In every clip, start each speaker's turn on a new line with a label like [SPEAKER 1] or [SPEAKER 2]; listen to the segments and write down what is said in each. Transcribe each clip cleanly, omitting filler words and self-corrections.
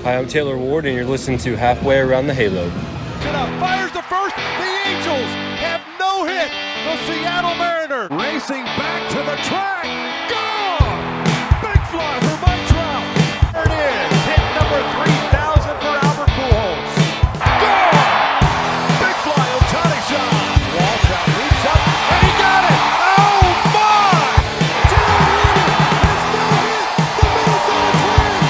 [SPEAKER 1] Hi, I'm Taylor Ward, and you're listening to Halfway Around the Halo.
[SPEAKER 2] Fires the first. The Angels have no hit. The Seattle Mariners racing back to the track. Gone! Big fly for Mike Trout. There it is. Hit number 3,000 for Albert Pujols. Gone! Big fly, Ohtani shot. Waltrout leaps up, and he got it. Oh, my! Taylor Ward has no hit. The Minnesota Twins.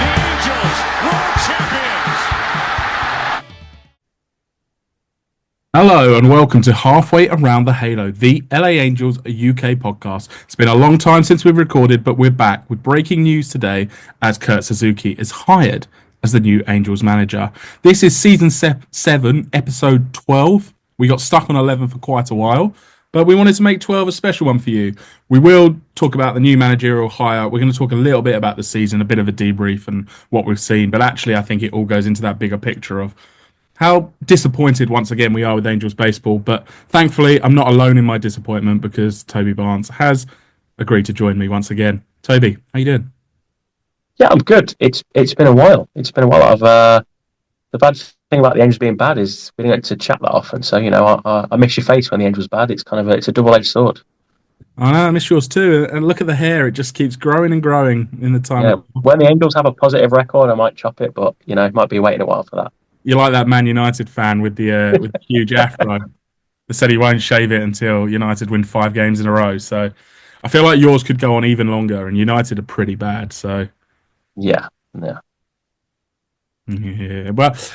[SPEAKER 2] The Angels, world champions.
[SPEAKER 3] Hello and welcome to Halfway Around the Halo, the LA Angels UK podcast. It's been a long time since we've recorded, but we're back with breaking news today as Kurt Suzuki is hired as the new Angels manager. This is season 7, episode 12. We got stuck on 11 for quite a while, but we wanted to make 12 a special one for you. We will talk about the new managerial hire. We're going to talk a little bit about the season, a bit of a debrief and what we've seen, but actually I think it all goes into that bigger picture of how disappointed once again we are with Angels baseball, but thankfully I'm not alone in my disappointment because Toby Barnes has agreed to join me once again. Toby, how you doing?
[SPEAKER 4] Yeah, I'm good. It's been a while. The bad thing about the Angels being bad is we didn't get to chat that often. So I miss your face when the Angels bad. It's kind of it's a double-edged sword.
[SPEAKER 3] I know, I miss yours too. And look at the hair; it just keeps growing and growing in the time.
[SPEAKER 4] Yeah, when the Angels have a positive record, I might chop it, but might be waiting a while for that.
[SPEAKER 3] You're like that Man United fan with the huge afro that said he won't shave it until United win 5 games in a row. So I feel like yours could go on even longer, and United are pretty bad. So
[SPEAKER 4] yeah.
[SPEAKER 3] Well,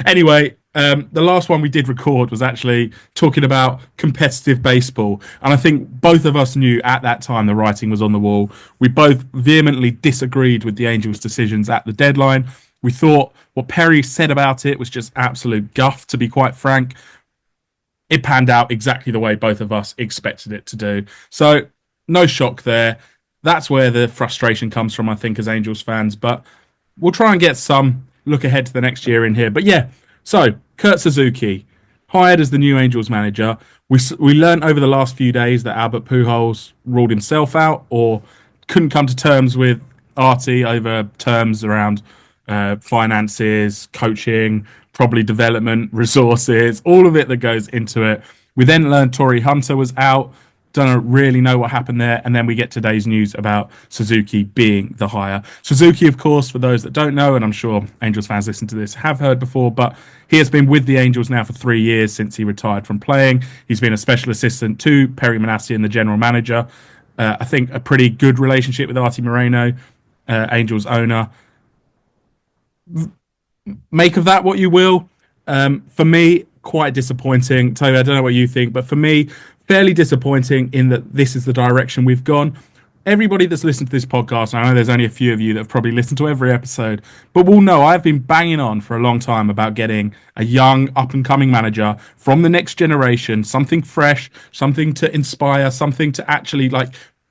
[SPEAKER 3] anyway, the last one we did record was actually talking about competitive baseball, and I think both of us knew at that time the writing was on the wall. We both vehemently disagreed with the Angels' decisions at the deadline. We thought what Perry said about it was just absolute guff, to be quite frank. It panned out exactly the way both of us expected it to do. So, no shock there. That's where the frustration comes from, I think, as Angels fans. But we'll try and get some look ahead to the next year in here. But yeah, so Kurt Suzuki, hired as the new Angels manager. We learned over the last few days that Albert Pujols ruled himself out or couldn't come to terms with Artie over terms around finances, coaching, probably development, resources, all of it that goes into it. We then learned Torrey Hunter was out. Don't really know what happened there. And then we get today's news about Suzuki being the hire. Suzuki, of course, for those that don't know, and I'm sure Angels fans listening to this have heard before, but he has been with the Angels now for 3 years since he retired from playing. He's been a special assistant to Perry Manassian, the general manager. I think a pretty good relationship with Artie Moreno, Angels owner. Make of that what you will. For me, quite disappointing. Toby, I don't know what you think, but for me, fairly disappointing in that this is the direction we've gone. Everybody that's listened to this podcast, and I know there's only a few of you that have probably listened to every episode, but will know I've been banging on for a long time about getting a young, up-and-coming manager from the next generation, something fresh, something to inspire, something to actually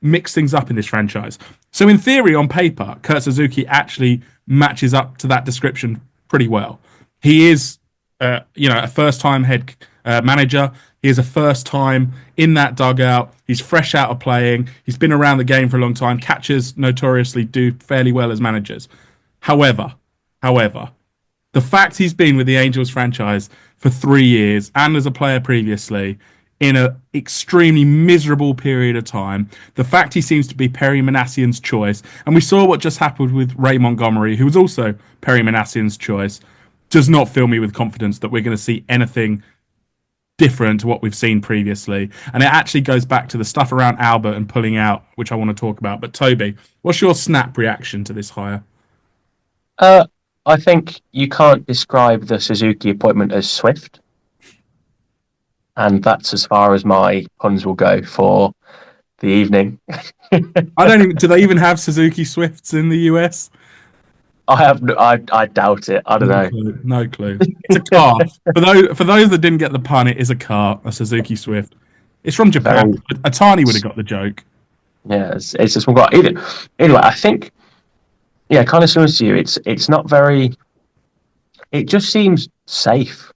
[SPEAKER 3] mix things up in this franchise. So in theory, on paper, Kurt Suzuki actually matches up to that description pretty well. He is, a first-time head manager. He is a first time in that dugout. He's fresh out of playing. He's been around the game for a long time. Catchers notoriously do fairly well as managers. However, the fact he's been with the Angels franchise for 3 years and as a player previously in an extremely miserable period of time, the fact he seems to be Perry Manassian's choice, and we saw what just happened with Ray Montgomery, who was also Perry Manassian's choice, does not fill me with confidence that we're going to see anything different to what we've seen previously. And it actually goes back to the stuff around Albert and pulling out, which I want to talk about. But Toby, what's your snap reaction to this hire?
[SPEAKER 4] I think you can't describe the Suzuki appointment as swift. And that's as far as my puns will go for the evening.
[SPEAKER 3] Do they even have Suzuki Swifts in the US?
[SPEAKER 4] I doubt it. I don't know.
[SPEAKER 3] No clue. It's a car. For those that didn't get the pun, it is a car, a Suzuki Swift. It's from Japan. Atani would have got the joke.
[SPEAKER 4] Yeah, it's just one guy. Anyway, I think, kind of similar to you. It's not very. It just seems safe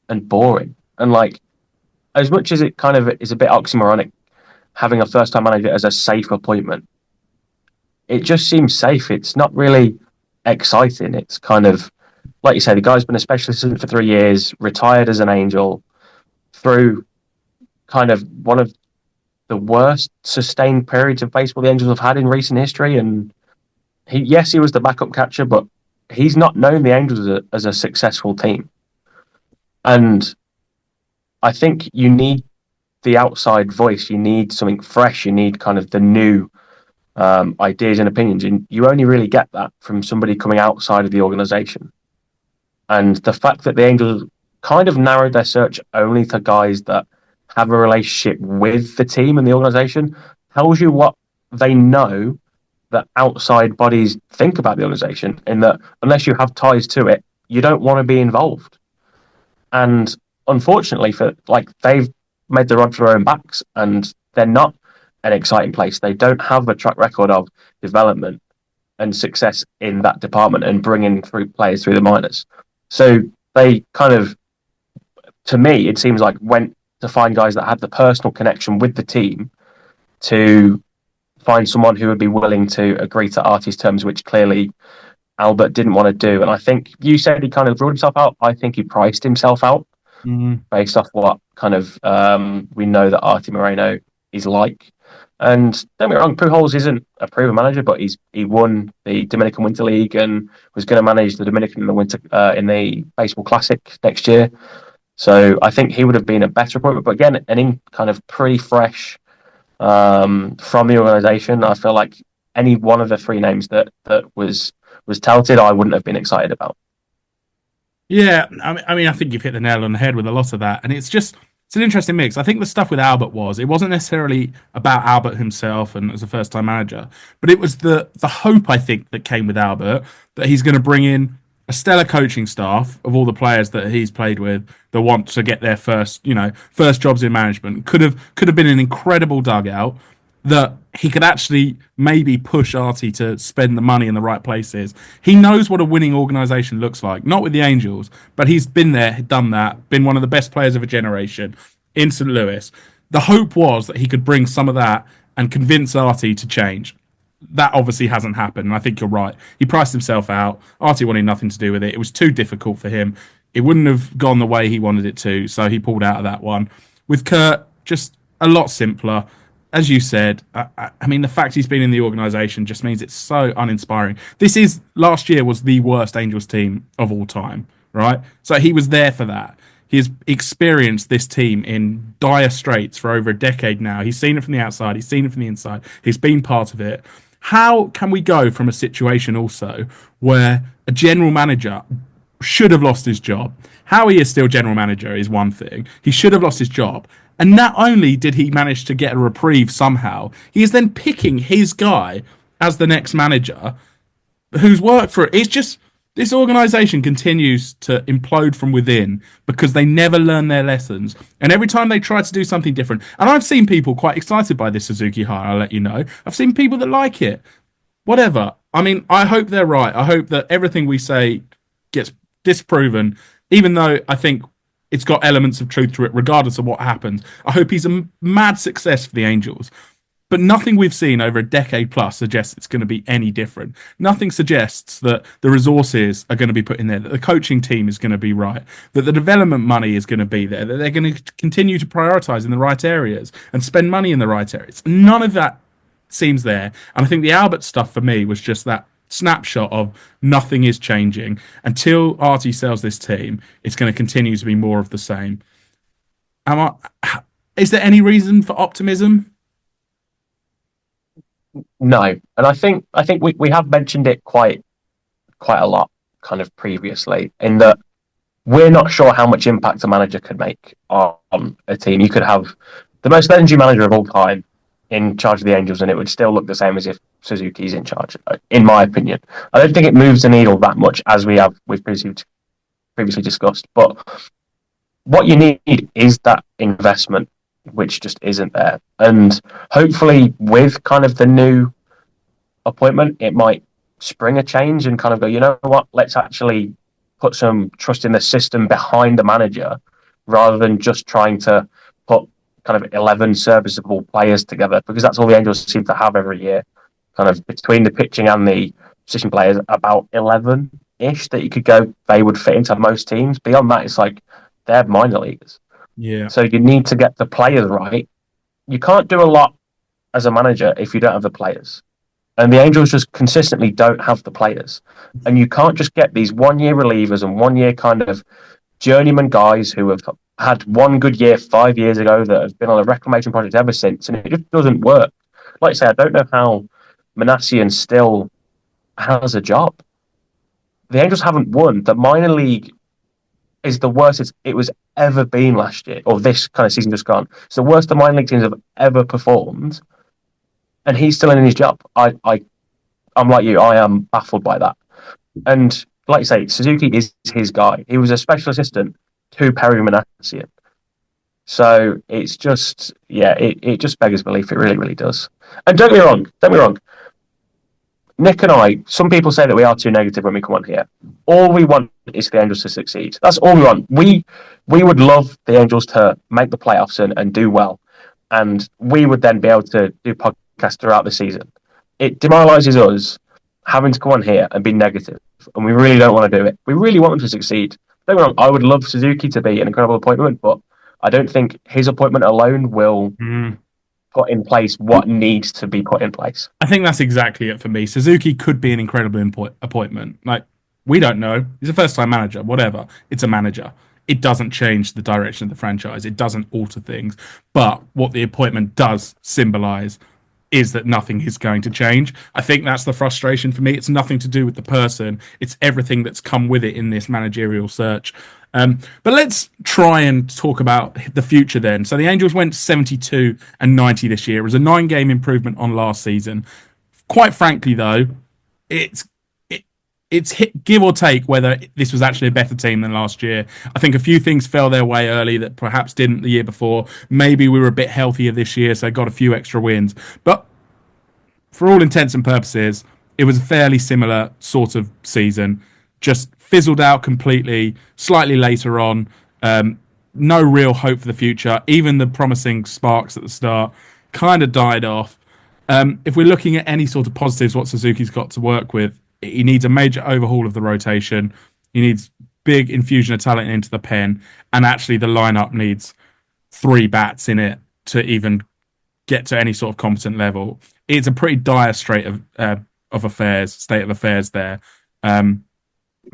[SPEAKER 4] and boring, and as much as it kind of is a bit oxymoronic, having a first-time manager as a safe appointment, it just seems safe. It's not really exciting. It's kind of, like you say, the guy's been a specialist assistant for 3 years, retired as an Angel, through kind of one of the worst sustained periods of baseball the Angels have had in recent history. And he was the backup catcher, but he's not known the Angels as a successful team. And I think you need the outside voice. You need something fresh. You need kind of the new ideas and opinions. And you only really get that from somebody coming outside of the organization. And the fact that the Angels kind of narrowed their search only to guys that have a relationship with the team and the organization tells you what they know that outside bodies think about the organization, in that unless you have ties to it, you don't want to be involved. And unfortunately, they've made the rod for their own backs, and they're not an exciting place. They don't have a track record of development and success in that department and bringing through players through the minors. So they kind of, to me, it seems like went to find guys that had the personal connection with the team to find someone who would be willing to agree to Artie's terms, which clearly Albert didn't want to do. And I think you said he kind of ruled himself out. I think he priced himself out based off what kind of we know that Artie Moreno is like. And don't get me wrong, Pujols isn't a proven manager, but he won the Dominican Winter League and was going to manage the Dominican in the Baseball Classic next year. So I think he would have been a better appointment. But again, any kind of pretty fresh from the organisation, I feel like any one of the three names that was touted, I wouldn't have been excited about.
[SPEAKER 3] Yeah, I mean, I think you've hit the nail on the head with a lot of that, and it's an interesting mix. I think the stuff with Albert it wasn't necessarily about Albert himself and as a first-time manager, but it was the hope, I think, that came with Albert, that he's going to bring in a stellar coaching staff of all the players that he's played with that want to get their first jobs in management. Could have been an incredible dugout that he could actually maybe push Artie to spend the money in the right places. He knows what a winning organisation looks like, not with the Angels, but he's been there, done that, been one of the best players of a generation in St. Louis. The hope was that he could bring some of that and convince Artie to change. That obviously hasn't happened, and I think you're right. He priced himself out. Artie wanted nothing to do with it. It was too difficult for him. It wouldn't have gone the way he wanted it to, so he pulled out of that one. With Kurt, just a lot simpler. As you said, I mean, the fact he's been in the organisation just means it's so uninspiring. Last year was the worst Angels team of all time, right? So he was there for that. He has experienced this team in dire straits for over a decade now. He's seen it from the outside. He's seen it from the inside. He's been part of it. How can we go from a situation also where a general manager should have lost his job? How he is still general manager is one thing. He should have lost his job. And not only did he manage to get a reprieve somehow, he is then picking his guy as the next manager who's worked for it. It's just, this organisation continues to implode from within because they never learn their lessons. And every time they try to do something different, and I've seen people quite excited by this Suzuki hire, I'll let you know. I've seen people that like it. Whatever. I mean, I hope they're right. I hope that everything we say gets disproven, even though I think it's got elements of truth to it, regardless of what happens. I hope he's a mad success for the Angels. But nothing we've seen over a decade plus suggests it's going to be any different. Nothing suggests that the resources are going to be put in there, that the coaching team is going to be right, that the development money is going to be there, that they're going to continue to prioritise in the right areas and spend money in the right areas. None of that seems there. And I think the Albert stuff for me was just that snapshot of nothing is changing. Until Artie sells this team, it's going to continue to be more of the same. Is there any reason for optimism?
[SPEAKER 4] No, and I think we have mentioned it quite a lot kind of previously, in that we're not sure how much impact a manager could make on a team. You could have the most legendary manager of all time in charge of the Angels, and it would still look the same as if Suzuki's in charge, in my opinion. I don't think it moves the needle that much, as we've previously discussed. But what you need is that investment, which just isn't there. And hopefully with kind of the new appointment, it might spring a change and kind of go, you know what, let's actually put some trust in the system behind the manager rather than just trying to put kind of 11 serviceable players together, because that's all the Angels seem to have every year, kind of between the pitching and the position players, about 11-ish that you could go, they would fit into most teams. Beyond that, it's like they're minor leaguers.
[SPEAKER 3] Yeah.
[SPEAKER 4] So you need to get the players right. You can't do a lot as a manager if you don't have the players. And the Angels just consistently don't have the players. And you can't just get these 1 year relievers and 1 year kind of journeyman guys who have had one good year 5 years ago that have been on a reclamation project ever since. And it just doesn't work. Like I say, I don't know how Manassian still has a job. The Angels haven't won. The minor league is the worst it was ever been last year, or this kind of season just gone. It's the worst the minor league teams have ever performed. And he's still in his job. I'm like you. I am baffled by that. And like you say, Suzuki is his guy. He was a special assistant to Perry Manassian. So it's just, it just beggars belief. It really, really does. And don't get me wrong. Nick and I, some people say that we are too negative when we come on here. All we want is for the Angels to succeed. That's all we want. We would love the Angels to make the playoffs and do well. And we would then be able to do podcasts throughout the season. It demoralises us having to come on here and be negative, and we really don't want to do it. We really want them to succeed. Don't get me wrong, I would love Suzuki to be an incredible appointment, but I don't think his appointment alone will put in place what needs to be put in place.
[SPEAKER 3] I think that's exactly it for me. Suzuki could be an incredible appointment. Like, we don't know. He's a first-time manager, whatever. It's a manager. It doesn't change the direction of the franchise. It doesn't alter things. But what the appointment does symbolise is that nothing is going to change. I think that's the frustration for me. It's nothing to do with the person. It's everything that's come with it in this managerial search. But let's try and talk about the future then. So the Angels went 72-90 this year. It was a 9-game improvement on last season. Quite frankly, though, it's hit, give or take whether this was actually a better team than last year. I think a few things fell their way early that perhaps didn't the year before. Maybe we were a bit healthier this year, so got a few extra wins. But for all intents and purposes, it was a fairly similar sort of season. Just fizzled out completely, slightly later on. No real hope for the future. Even the promising sparks at the start kind of died off. If we're looking at any sort of positives, what Suzuki's got to work with, he needs a major overhaul of the rotation. He needs big infusion of talent into the pen. And actually, the lineup needs 3 bats in it to even get to any sort of competent level. It's a pretty dire state of affairs there.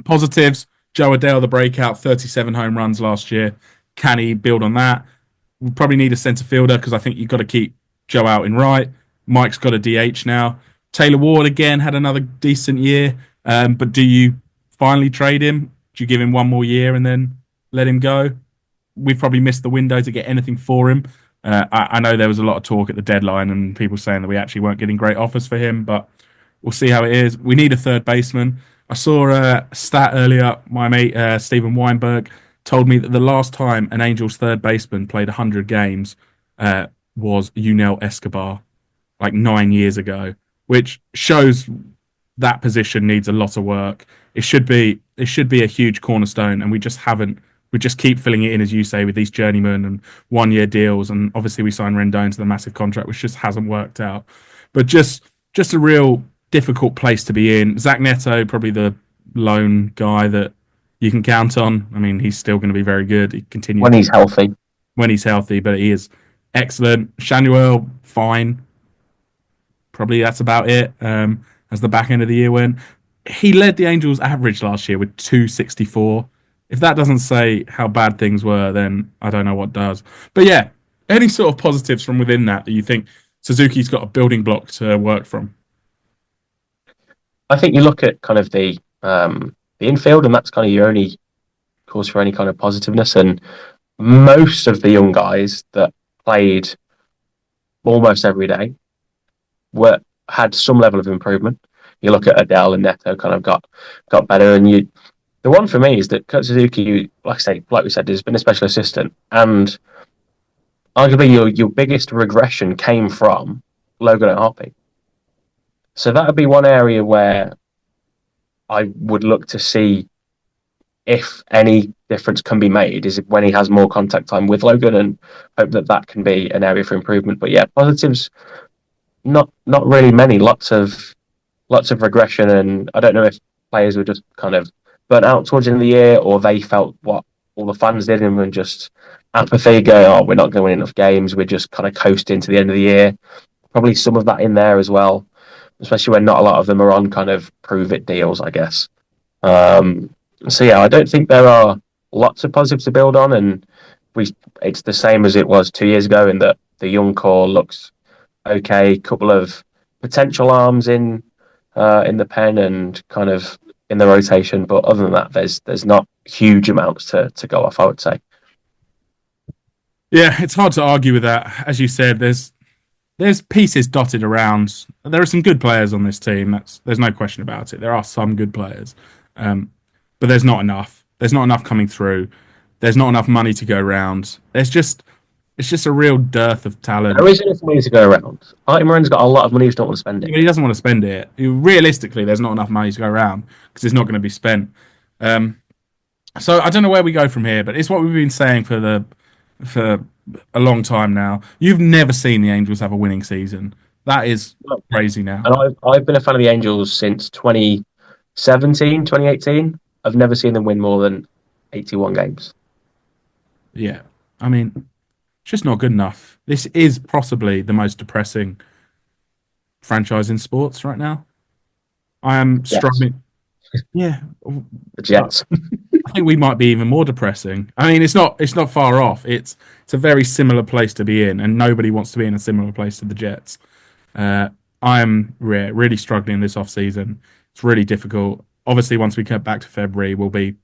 [SPEAKER 3] Positives, Joe Adele, the breakout, 37 home runs last year. Can he build on that? We probably need a centre fielder because I think you've got to keep Joe out in right. Mike's got a DH now. Taylor Ward, again, had another decent year. But do you finally trade him? Do you give him one more year and then let him go? We've probably missed the window to get anything for him. I know there was a lot of talk at the deadline and people saying that we actually weren't getting great offers for him, but we'll see how it is. We need a third baseman. I saw a stat earlier. My mate, Stephen Weinberg, told me that the last time an Angels third baseman played 100 games was Yunel Escobar, like 9 years ago, which shows that position needs a lot of work. It should be a huge cornerstone, and we just haven't. We just keep filling it in, as you say, with these journeymen and 1 year deals, and obviously we signed Rendon to the massive contract, which just hasn't worked out. But just a real difficult place to be in. Zach Neto, probably the lone guy that you can count on. I mean, he's still going to be very good. He continues
[SPEAKER 4] when he's healthy.
[SPEAKER 3] When he's healthy, but he is excellent. Shanuel, fine. Probably that's about it. As the back end of the year went, he led the Angels' average last year with 264. If that doesn't say how bad things were, then I don't know what does. But yeah, any sort of positives from within that you think Suzuki's got a building block to work from?
[SPEAKER 4] I think you look at kind of the infield, and that's kind of your only cause for any kind of positiveness. And most of the young guys that played almost every day had some level of improvement. You look at Adele and Neto, kind of got better. And the one for me is that Kurt Suzuki, like we said, has been a special assistant, and arguably your biggest regression came from Logan and Hoppy. So that would be one area where I would look to see if any difference can be made, is when he has more contact time with Logan, and hope that can be an area for improvement. But yeah, positives, not really many. Lots of lots of regression, and I don't know if players were just kind of burnt out towards the end of the year, or they felt what all the fans did and were just apathy, going, "Oh, we're not going to win enough games. We're just kind of coasting to the end of the year." Probably some of that in there as well, especially when not a lot of them are on kind of prove it deals, I guess. So yeah, I don't think there are lots of positives to build on, and it's the same as it was 2 years ago in that the young core looks okay. Couple of potential arms in the pen and kind of in the rotation, but other than that, there's not huge amounts to go off, I would say.
[SPEAKER 3] Yeah, it's hard to argue with that. As you said, there's pieces dotted around. There are some good players on this team. There's no question about it. There are some good players, but there's not enough. There's not enough coming through. There's not enough money to go around. It's just a real dearth of talent.
[SPEAKER 4] There isn't enough money to go around. Artie Moran's got a lot of money, he just don't want to spend it.
[SPEAKER 3] He doesn't want to spend it. Realistically, there's not enough money to go around because it's not going to be spent. So I don't know where we go from here, but it's what we've been saying for a long time now. You've never seen the Angels have a winning season. That is crazy now.
[SPEAKER 4] And I've been a fan of the Angels since 2017, 2018. I've never seen them win more than 81 games.
[SPEAKER 3] Yeah. I mean, it's just not good enough. This is possibly the most depressing franchise in sports right now. I am struggling. Yeah.
[SPEAKER 4] The Jets.
[SPEAKER 3] I think we might be even more depressing. I mean, it's not far off. It's a very similar place to be in, and nobody wants to be in a similar place to the Jets. I am really struggling this off season. It's really difficult. Obviously, once we get back to February, we'll be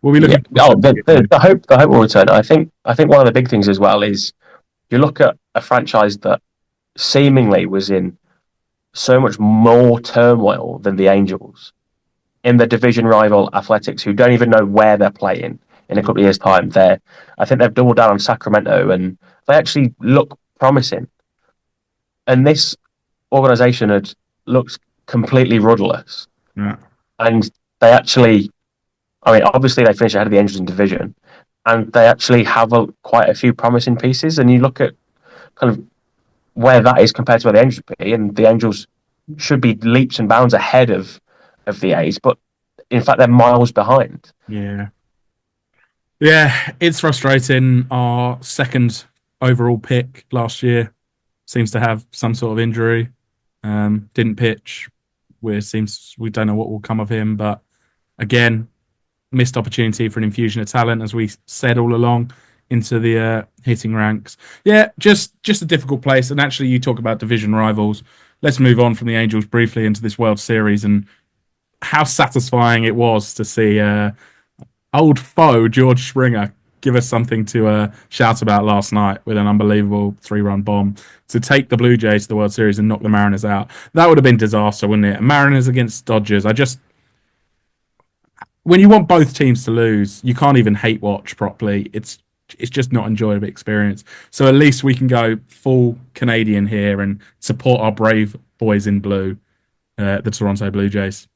[SPEAKER 3] looking.
[SPEAKER 4] Yeah. The hope will return. I think one of the big things as well is you look at a franchise that seemingly was in so much more turmoil than the Angels in the division rival Athletics, who don't even know where they're playing in a couple of years' time. I think they've doubled down on Sacramento, and they actually look promising. And this organization had looked completely rudderless.
[SPEAKER 3] Yeah.
[SPEAKER 4] And they actually, I mean, obviously they finished ahead of the Angels in division, and they actually have quite a few promising pieces. And you look at kind of where that is compared to where the Angels be, and the Angels should be leaps and bounds ahead of the A's, but in fact they're miles behind.
[SPEAKER 3] Yeah, it's frustrating. Our second overall pick last year seems to have some sort of injury. Didn't pitch. We don't know what will come of him, but again, missed opportunity for an infusion of talent, as we said all along, into the hitting ranks. Yeah, just a difficult place. And actually, you talk about division rivals. Let's move on from the Angels briefly into this World Series and how satisfying it was to see old foe George Springer give us something to shout about last night with an unbelievable 3-run bomb to take the Blue Jays to the World Series and knock the Mariners out. That would have been disaster, wouldn't it? Mariners against Dodgers. When you want both teams to lose, you can't even hate watch properly. It's just not an enjoyable experience. So at least we can go full Canadian here and support our brave boys in blue, the Toronto Blue Jays.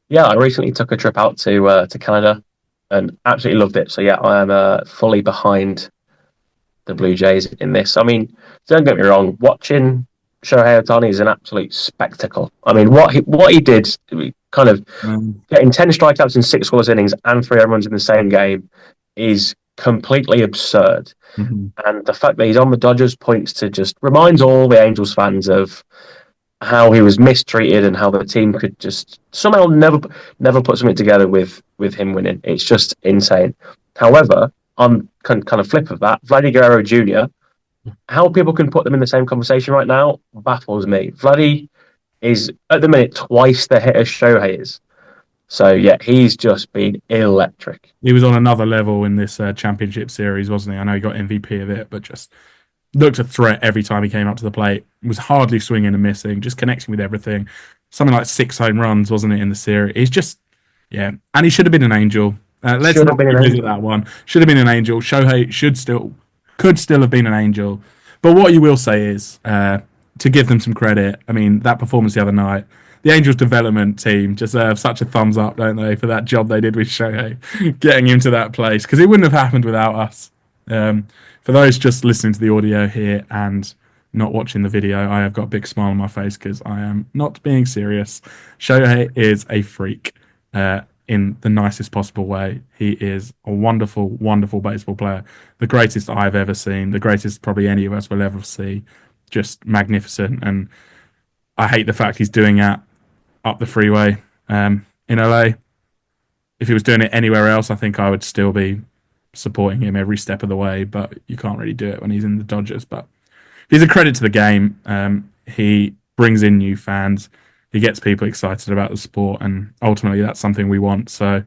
[SPEAKER 4] Yeah, I recently took a trip out to Canada and absolutely loved it. So yeah, I am fully behind the Blue Jays in this. I mean, don't get me wrong, watching Shohei Ohtani is an absolute spectacle. I mean, what he did, kind of getting 10 strikeouts in 6 scoreless innings and 3 home runs in the same game, is completely absurd.
[SPEAKER 3] Mm-hmm.
[SPEAKER 4] And the fact that he's on the Dodgers reminds all the Angels fans of how he was mistreated and how the team could just somehow never put something together with him winning. It's just insane. However, on kind of flip of that, Vladdy Guerrero Jr., how people can put them in the same conversation right now baffles me. Vladdy is at the minute twice the hitter Shohei is. So yeah, he's just been electric.
[SPEAKER 3] He was on another level in this championship series, wasn't he? I know he got MVP of it, but just looked a threat every time he came up to the plate. Was hardly swinging and missing, just connecting with everything. Something like 6 home runs, wasn't it, in the series? He's just, yeah. And he should have been an Angel. Let's not revisit that one. Should have been an Angel. Shohei could still have been an Angel. But what you will say is, to give them some credit, I mean, that performance the other night, the Angels development team deserve such a thumbs up, don't they, for that job they did with Shohei, getting him to that place, because it wouldn't have happened without us. For those just listening to the audio here and not watching the video, I have got a big smile on my face because I am not being serious. Shohei is a freak in the nicest possible way. He is a wonderful, wonderful baseball player. The greatest I've ever seen. The greatest probably any of us will ever see. Just magnificent. And I hate the fact he's doing that up the freeway in LA. If he was doing it anywhere else, I think I would still be supporting him every step of the way, but you can't really do it when he's in the Dodgers. But he's a credit to the game. He brings in new fans. He gets people excited about the sport, and ultimately that's something we want. So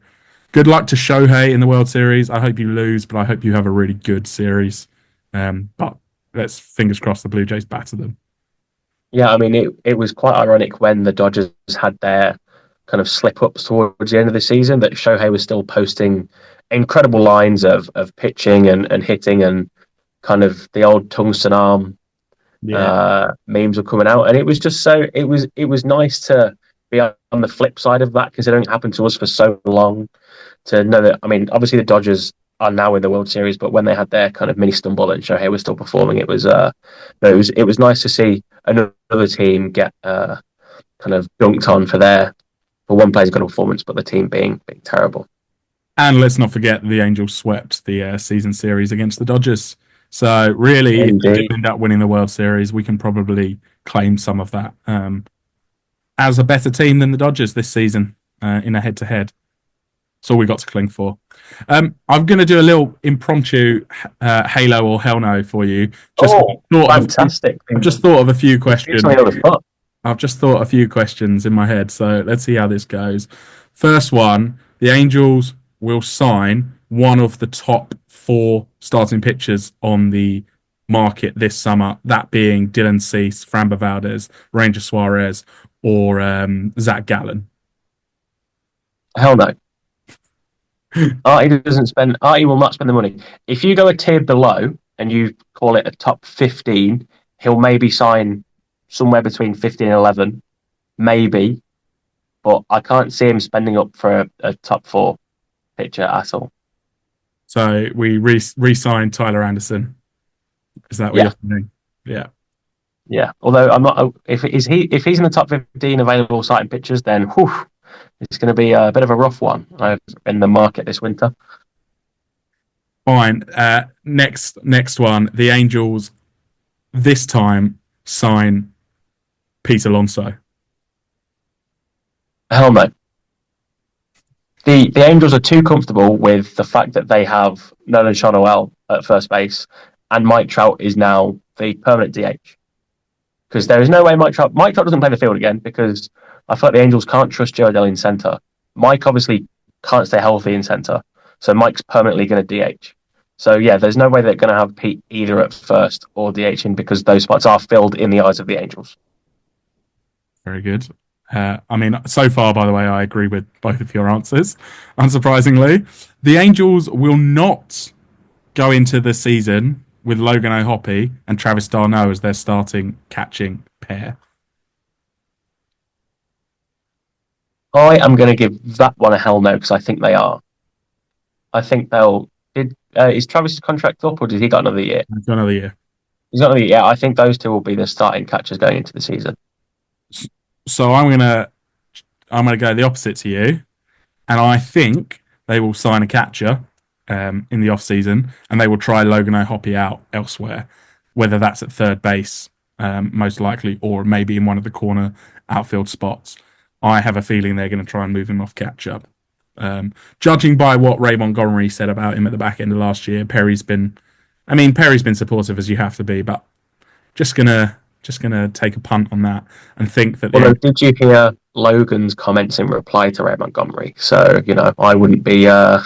[SPEAKER 3] good luck to Shohei in the World Series. I hope you lose, but I hope you have a really good series. But let's fingers crossed the Blue Jays batter them.
[SPEAKER 4] Yeah, I mean, it was quite ironic when the Dodgers had their kind of slip-ups towards the end of the season that Shohei was still posting incredible lines of pitching and hitting, and kind of the old tungsten arm memes were coming out. And it was just it was nice to be on the flip side of that, considering it happened to us for so long, to know that, I mean, obviously the Dodgers are now in the World Series, but when they had their kind of mini stumble and Shohei was still performing, it was nice to see another team get kind of dunked on for one player's good performance, but the team being terrible.
[SPEAKER 3] And let's not forget the Angels swept the season series against the Dodgers. So really, if they do end up winning the World Series, we can probably claim some of that as a better team than the Dodgers this season in a head-to-head. That's all we got to cling for. I'm going to do a little impromptu Halo or Hell No for you.
[SPEAKER 4] Fantastic.
[SPEAKER 3] I've just thought of a few questions. I've just thought a few questions in my head, so let's see how this goes. First one, the Angels will sign one of the top 4 starting pitchers on the market this summer, that being Dylan Cease, Framber Valdez, Ranger Suarez, or Zach Gallen.
[SPEAKER 4] Hell no. Artie will not spend the money. If you go a tier below and you call it a top 15, he'll maybe sign somewhere between 15 and 11, maybe, but I can't see him spending up for a top 4 pitcher at all.
[SPEAKER 3] So we re-signed Tyler Anderson. Is that what you're saying? Yeah.
[SPEAKER 4] Yeah. Although I'm not. If he's in the top 15 available starting pitchers, then it's going to be a bit of a rough one in the market this winter.
[SPEAKER 3] Fine. Next one. The Angels this time sign Pete Alonso.
[SPEAKER 4] Hell no. The Angels are too comfortable with the fact that they have Nolan Schanuel at first base, and Mike Trout is now the permanent DH. Because there is no way Mike Trout doesn't play the field again, because I feel like the Angels can't trust Joe Adele in center. Mike obviously can't stay healthy in center, so Mike's permanently going to DH. So yeah, there's no way they're going to have Pete either at first or DHing, because those spots are filled in the eyes of the Angels.
[SPEAKER 3] Very good. I mean, so far, by the way, I agree with both of your answers, unsurprisingly. The Angels will not go into the season with Logan O'Hoppe and Travis d'Arnaud as their starting catching pair.
[SPEAKER 4] I am going to give that one a hell no, because I think they are. I think they'll... is Travis's contract up, or did he got another year?
[SPEAKER 3] He's got another year.
[SPEAKER 4] He's got another year. Yeah, I think those two will be the starting catchers going into the season.
[SPEAKER 3] So I'm gonna go the opposite to you, and I think they will sign a catcher in the off season, and they will try Logan O'Hoppe out elsewhere, whether that's at third base, most likely, or maybe in one of the corner outfield spots. I have a feeling they're going to try and move him off catcher. Judging by what Ray Montgomery said about him at the back end of last year, Perry's been supportive, as you have to be, but just gonna take a punt on that and think that.
[SPEAKER 4] Although, did you hear Logan's comments in reply to Ray Montgomery? So I wouldn't be I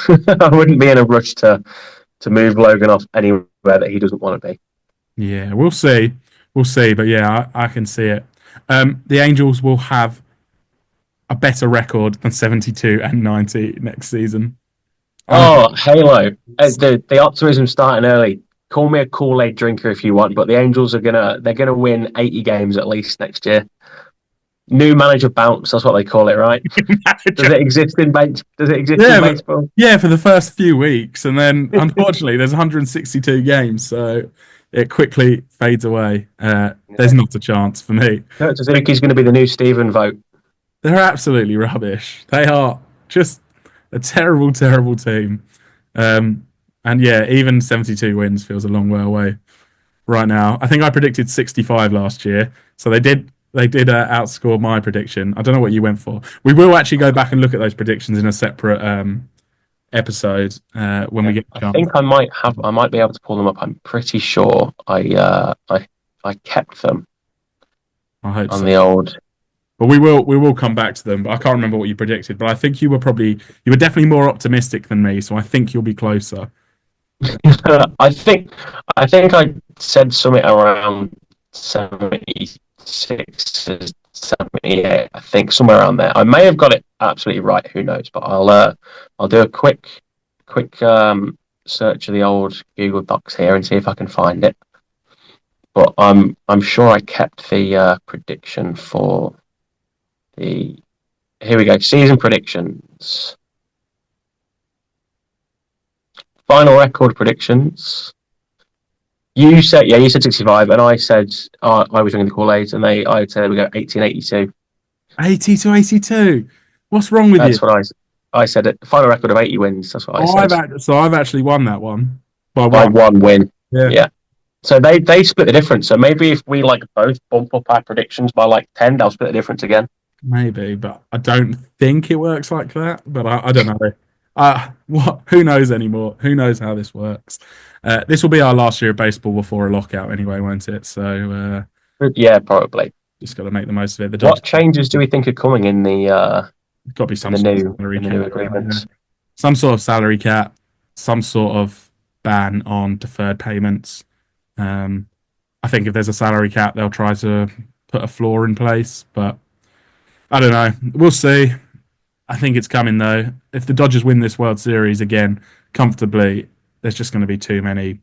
[SPEAKER 4] wouldn't be in a rush to move Logan off anywhere that he doesn't want to be.
[SPEAKER 3] Yeah, we'll see. But yeah, I can see it. The Angels will have a better record than 72 and 90 next season.
[SPEAKER 4] Halo! The optimism starting early. Call me a Kool-Aid drinker if you want, but the Angels are gonna win 80 games at least next year. New manager bounce, that's what they call it, right? Does it exist in baseball?
[SPEAKER 3] Yeah, for the first few weeks, and then unfortunately there's 162 games, so it quickly fades away. There's not a chance for me.
[SPEAKER 4] Kurt Suzuki's going to be the new Stephen vote.
[SPEAKER 3] They're absolutely rubbish. They are just a terrible, terrible team. And yeah, even 72 wins feels a long way away right now. I think I predicted 65 last year, so they did outscore my prediction. I don't know what you went for. We will actually go back and look at those predictions in a separate episode when we get a chance.
[SPEAKER 4] I think I might be able to pull them up. I'm pretty sure I kept them.
[SPEAKER 3] I hope
[SPEAKER 4] on
[SPEAKER 3] so.
[SPEAKER 4] the old.
[SPEAKER 3] But we will come back to them. But I can't remember what you predicted. But I think you were definitely more optimistic than me. So I think you'll be closer.
[SPEAKER 4] I think I said something around 76 or 78. I think somewhere around there. I may have got it absolutely right. Who knows? But I'll do a quick search of the old Google Docs here and see if I can find it. But I'm sure I kept the prediction for the. Here we go. Season predictions. Final record predictions. You said 65, and I said I was doing the Kool-Aid, and I said we go 1882.
[SPEAKER 3] 80 to 82. What's wrong with you?
[SPEAKER 4] That's what I said. It. Final record of 80 wins. That's what I said.
[SPEAKER 3] I've actually won that one
[SPEAKER 4] by one win.
[SPEAKER 3] Yeah.
[SPEAKER 4] So they split the difference. So maybe if we both bump up our predictions by 10, they'll split the difference again.
[SPEAKER 3] Maybe, but I don't think it works like that. But I don't know. Who knows anymore? Who knows how this works? This will be our last year of baseball before a lockout anyway, won't it? So
[SPEAKER 4] yeah, probably.
[SPEAKER 3] Just got to make the most of it.
[SPEAKER 4] What changes do we think are coming in the
[SPEAKER 3] got to be some
[SPEAKER 4] new agreements?
[SPEAKER 3] Some sort of salary cap, some sort of ban on deferred payments. I think if there's a salary cap, they'll try to put a floor in place, but I don't know. We'll see. I think it's coming though. If the Dodgers win this World Series again comfortably, there's just going to be too many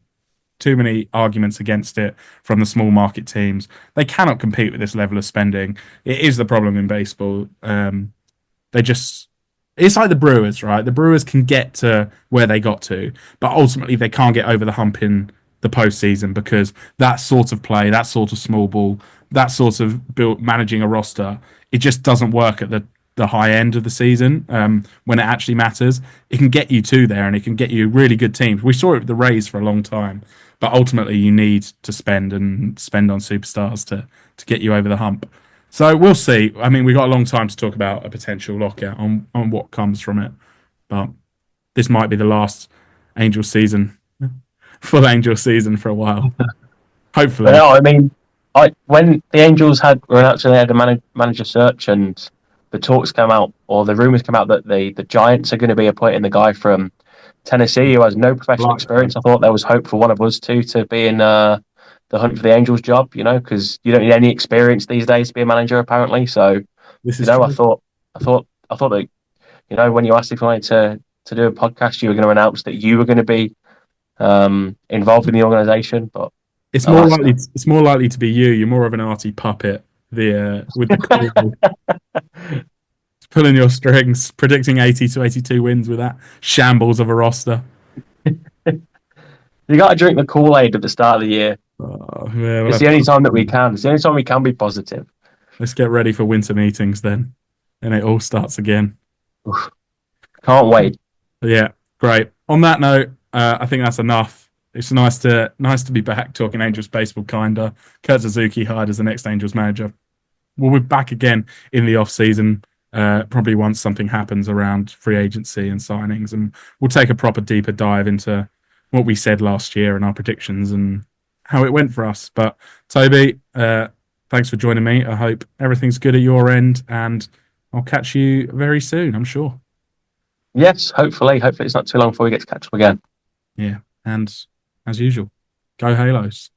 [SPEAKER 3] arguments against it from the small market teams. They cannot compete with this level of spending. It is the problem in baseball. It's like the Brewers, right? The Brewers can get to where they got to, but ultimately they can't get over the hump in the postseason because that sort of play, that sort of small ball, that sort of managing a roster, it just doesn't work at the high end of the season when it actually matters. It can get you to there and it can get you really good teams. We saw it with the Rays for a long time, but ultimately you need to spend on superstars to get you over the hump. So we'll see. I mean, we've got a long time to talk about a potential lockout on what comes from it, but this might be the last Angel season, full Angel season for a while. Hopefully.
[SPEAKER 4] No, I mean, when the Angels were announcing they had a manager search and the talks come out, or the rumours come out that the Giants are going to be appointing the guy from Tennessee who has no professional experience. I thought there was hope for one of us two to be in the hunt for the Angels job, because you don't need any experience these days to be a manager, apparently. So, I thought that, when you asked if I wanted to do a podcast, you were going to announce that you were going to be involved in the organisation. But
[SPEAKER 3] it's more likely to be you. You're more of an arty puppet. With the pulling your strings, predicting 80 to 82 wins with that shambles of a roster.
[SPEAKER 4] You got to drink the Kool-Aid at the start of the year. It's the only time that we can. It's the only time we can be positive.
[SPEAKER 3] Let's get ready for winter meetings then, and it all starts again.
[SPEAKER 4] Can't wait.
[SPEAKER 3] Yeah, great. On that note, I think that's enough. It's nice to be back talking Angels baseball, kinda. Kurt Suzuki hired as the next Angels manager. We'll be back again in the off season, probably once something happens around free agency and signings, and we'll take a proper deeper dive into what we said last year and our predictions and how it went for us. But Toby, thanks for joining me. I hope everything's good at your end, and I'll catch you very soon, I'm sure.
[SPEAKER 4] Yes, hopefully. Hopefully it's not too long before we get to catch up again.
[SPEAKER 3] Yeah, and as usual, go Halos.